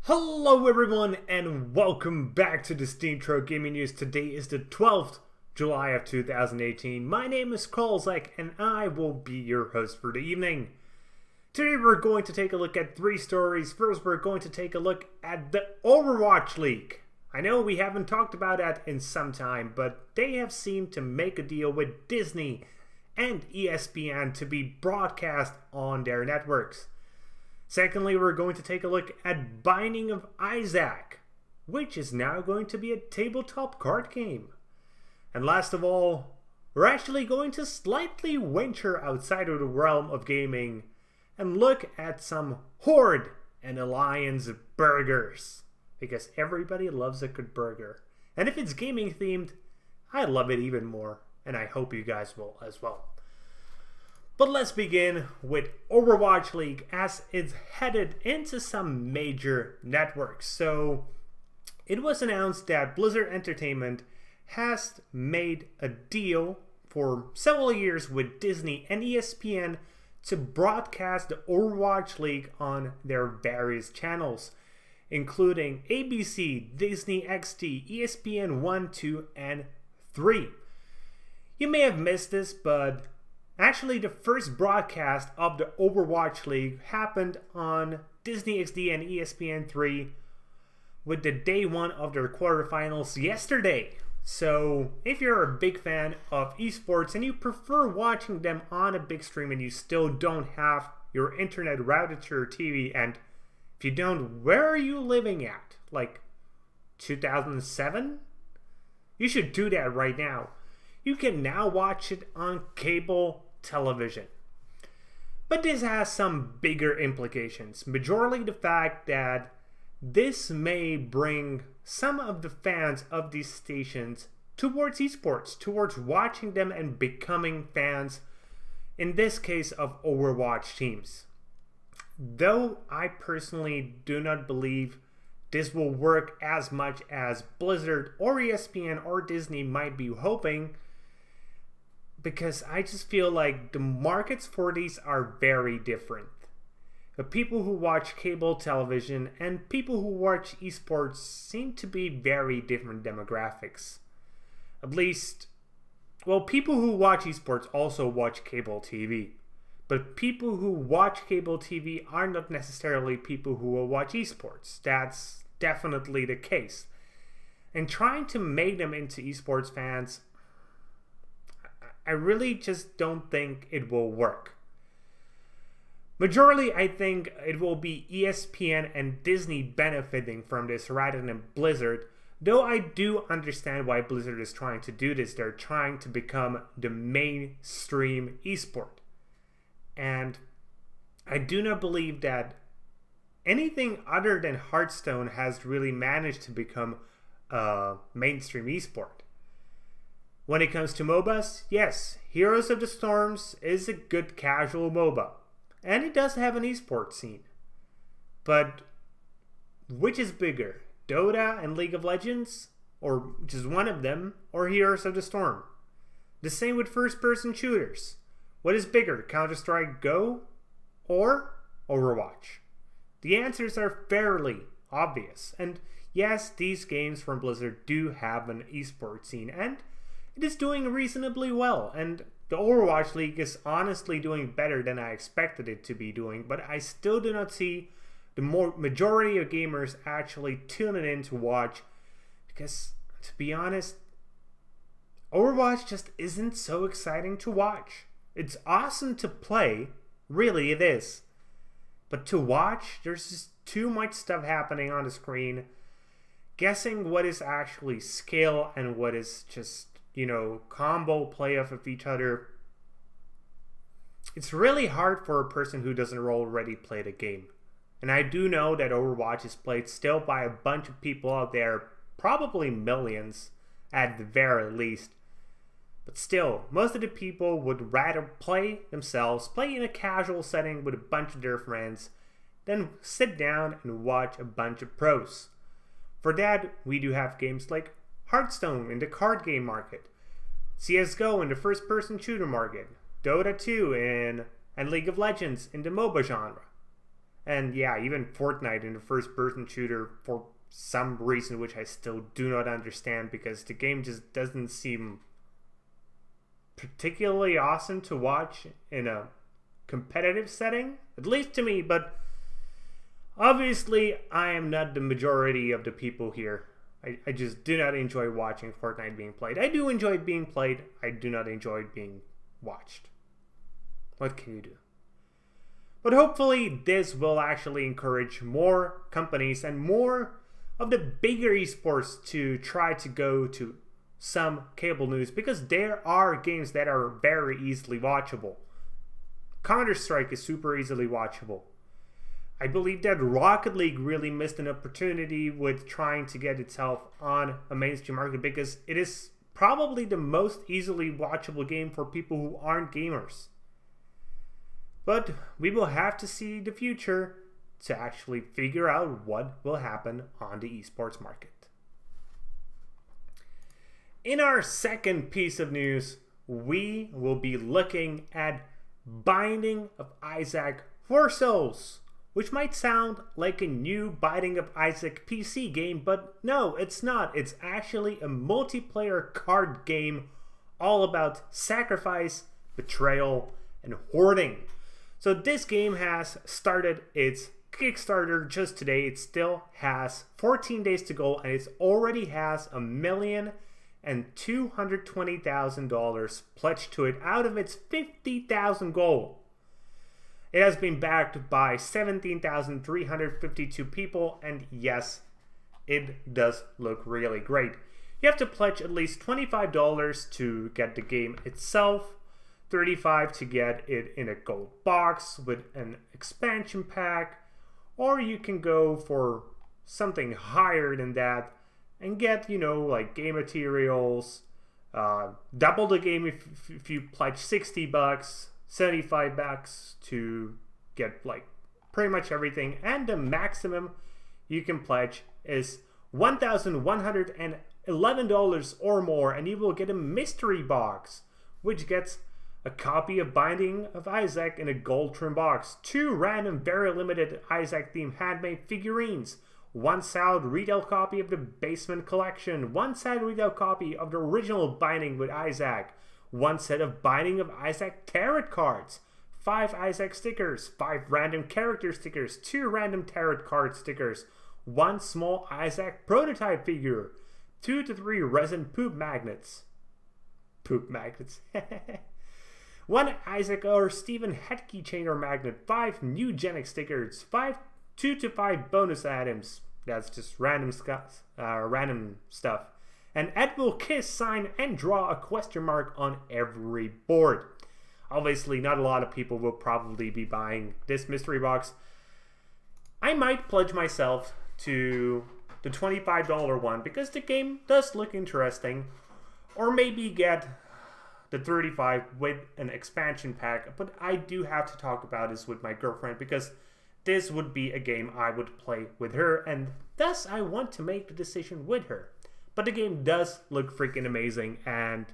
Hello everyone and welcome back to the SteemTrail Gaming News. Today is the 12th July of 2018. My name is Kralizec and I will be your host for the evening. Today we're going to take a look at three stories. First, we're going to take a look at the Overwatch League. I know we haven't talked about that in some time, but they have seemed to make a deal with Disney and ESPN to be broadcast on their networks. Secondly, we're going to take a look at Binding of Isaac, which is now going to be a tabletop card game. And last of all, we're actually going to slightly venture outside of the realm of gaming and look at some Horde and Alliance burgers. Because everybody loves a good burger. And if it's gaming themed, I love it even more. And I hope you guys will as well. But let's begin with Overwatch League, as it's headed into some major networks. So it was announced that Blizzard Entertainment has made a deal for several years with Disney and ESPN to broadcast the Overwatch League on their various channels, including ABC, Disney XD, ESPN 1, 2, and 3. You may have missed this, but actually, the first broadcast of the Overwatch League happened on Disney XD and ESPN 3 with the day one of their quarterfinals yesterday. So, if you're a big fan of esports and you prefer watching them on a big stream and you still don't have your internet routed to your TV, and if you don't, where are you living at? Like 2007? You should do that right now. You can now watch it on cable television. But this has some bigger implications. Majorly the fact that this may bring some of the fans of these stations towards esports, towards watching them and becoming fans, in this case of Overwatch teams. Though I personally do not believe this will work as much as Blizzard or ESPN or Disney might be hoping, because I just feel like the markets for these are very different. The people who watch cable television and people who watch esports seem to be very different demographics. At least, well, people who watch esports also watch cable TV. But people who watch cable TV are not necessarily people who will watch esports. That's definitely the case. And trying to make them into esports fans, I really just don't think it will work. Majorly, I think it will be ESPN and Disney benefiting from this rather than Blizzard, though I do understand why Blizzard is trying to do this. They're trying to become the mainstream esport. And I do not believe that anything other than Hearthstone has really managed to become a mainstream esport. When it comes to MOBAs, yes, Heroes of the Storms is a good casual MOBA. And it does have an esports scene. But which is bigger, Dota and League of Legends? Or just one of them? Or Heroes of the Storm? The same with first-person shooters. What is bigger, Counter-Strike Go or Overwatch? The answers are fairly obvious. And yes, these games from Blizzard do have an esports scene, and it is doing reasonably well, and the Overwatch League is honestly doing better than I expected it to be doing, but I still do not see the majority of gamers actually tuning in to watch, because, to be honest, Overwatch just isn't so exciting to watch. It's awesome to play, really it is, but to watch, there's just too much stuff happening on the screen. Guessing what is actually skill and what is just, you know, combo play off of each other. It's really hard for a person who doesn't already play the game. And I do know that Overwatch is played still by a bunch of people out there, probably millions at the very least. But still, most of the people would rather play themselves, play in a casual setting with a bunch of their friends, than sit down and watch a bunch of pros. For that, we do have games like Hearthstone in the card game market. CSGO in the first-person shooter market, Dota 2 and League of Legends in the MOBA genre. And yeah, even Fortnite in the first-person shooter for some reason which I still do not understand, because the game just doesn't seem particularly awesome to watch in a competitive setting, at least to me. But obviously I am not the majority of the people here. I just do not enjoy watching Fortnite being played. I do enjoy it being played. I do not enjoy it being watched. What can you do? But hopefully this will actually encourage more companies and more of the bigger esports to try to go to some cable news, because there are games that are very easily watchable. Counter-Strike is super easily watchable. I believe that Rocket League really missed an opportunity with trying to get itself on a mainstream market, because it is probably the most easily watchable game for people who aren't gamers. But we will have to see the future to actually figure out what will happen on the esports market. In our second piece of news, we will be looking at Binding of Isaac for Souls, which might sound like a new Binding of Isaac PC game, but no, it's not. It's actually a multiplayer card game all about sacrifice, betrayal, and hoarding. So this game has started its Kickstarter just today. It still has 14 days to go, and it already has $1,220,000 pledged to it out of its $50,000 goal. It has been backed by 17,352 people, and yes, it does look really great. You have to pledge at least $25 to get the game itself, $35 to get it in a gold box with an expansion pack, or you can go for something higher than that and get, you know, like game materials, double the game if you pledge $60, $75 to get like pretty much everything, and the maximum you can pledge is $1,111 or more, and you will get a mystery box, which gets a copy of Binding of Isaac in a gold trim box, 2 random very limited Isaac themed handmade figurines, 1 solid retail copy of the Basement Collection, 1 solid retail copy of the original Binding with Isaac, 1 set of Binding of Isaac tarot cards, 5 Isaac stickers, 5 random character stickers, 2 random tarot card stickers, 1 small Isaac prototype figure, 2 to 3 resin poop magnets. Poop magnets. 1 Isaac or Stephen head keychain or magnet, 5 new Genic stickers, 2 to 5 bonus items. That's just random stuff. And Ed will kiss, sign, and draw a question mark on every board. Obviously, not a lot of people will probably be buying this mystery box. I might pledge myself to the $25 one because the game does look interesting. Or maybe get the $35 with an expansion pack. But I do have to talk about this with my girlfriend because this would be a game I would play with her, and thus I want to make the decision with her. But the game does look freaking amazing, and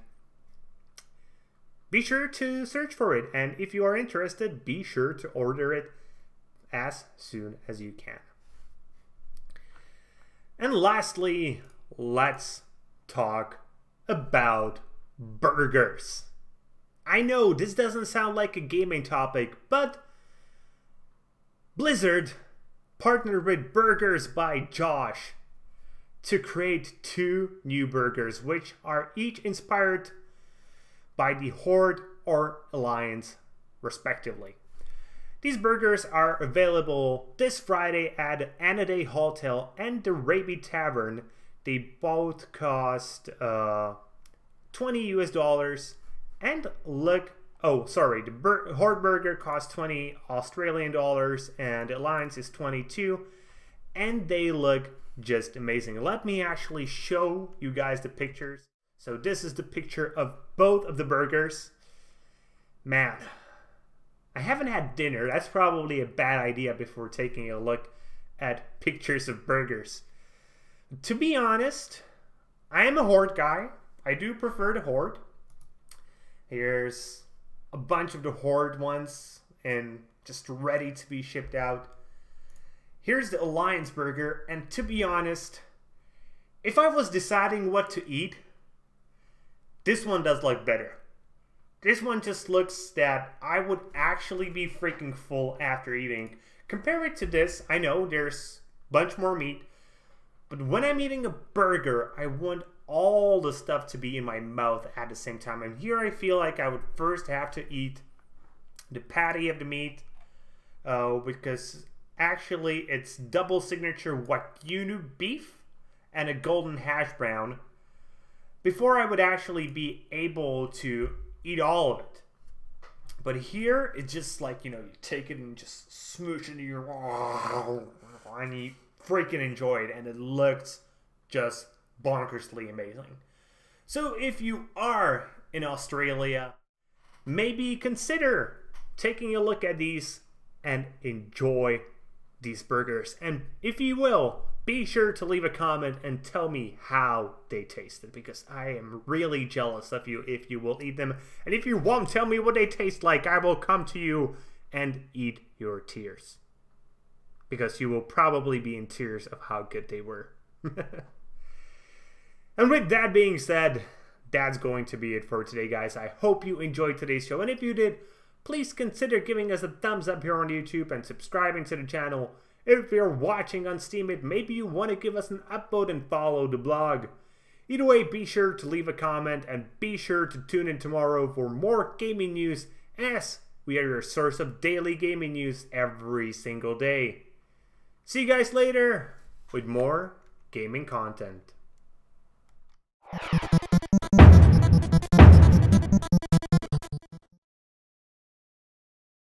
be sure to search for it. And if you are interested, be sure to order it as soon as you can. And lastly, let's talk about burgers. I know this doesn't sound like a gaming topic, but Blizzard partnered with Burgers by Josh to create 2 new burgers, which are each inspired by the Horde or Alliance, respectively. These burgers are available this Friday at Anaday Hotel and the Raby Tavern. They both cost $20 US, and look. Oh, sorry, the Horde Burger costs $20 Australian, and Alliance is $22, and they look just amazing. Let me actually show you guys the pictures. So this is the picture of both of the burgers. Man, I haven't had dinner. That's probably a bad idea before taking a look at pictures of burgers. To be honest, I am a Horde guy. I do prefer the Horde. Here's a bunch of the Horde ones and just ready to be shipped out. Here's the Alliance burger, and to be honest, if I was deciding what to eat, this one does look better. This one just looks that I would actually be freaking full after eating. Compare it to this, I know there's a bunch more meat, but when I'm eating a burger, I want all the stuff to be in my mouth at the same time. And here I feel like I would first have to eat the patty of the meat, because actually it's double signature Wagyu beef and a golden hash brown before I would actually be able to eat all of it. But here it's just like, you know, you take it and just smoosh it into your and you freaking enjoy it, and it looks just bonkersly amazing. So if you are in Australia, maybe consider taking a look at these and enjoy these burgers. And if you will, be sure to leave a comment and tell me how they tasted, because I am really jealous of you if you will eat them. And if you won't tell me what they taste like, I will come to you and eat your tears, because you will probably be in tears of how good they were. And with that being said, that's going to be it for today, guys. I hope you enjoyed today's show, and if you did, please consider giving us a thumbs up here on YouTube and subscribing to the channel. If you're watching on Steam, maybe you want to give us an upvote and follow the blog. Either way, be sure to leave a comment and be sure to tune in tomorrow for more gaming news, as we are your source of daily gaming news every single day. See you guys later with more gaming content.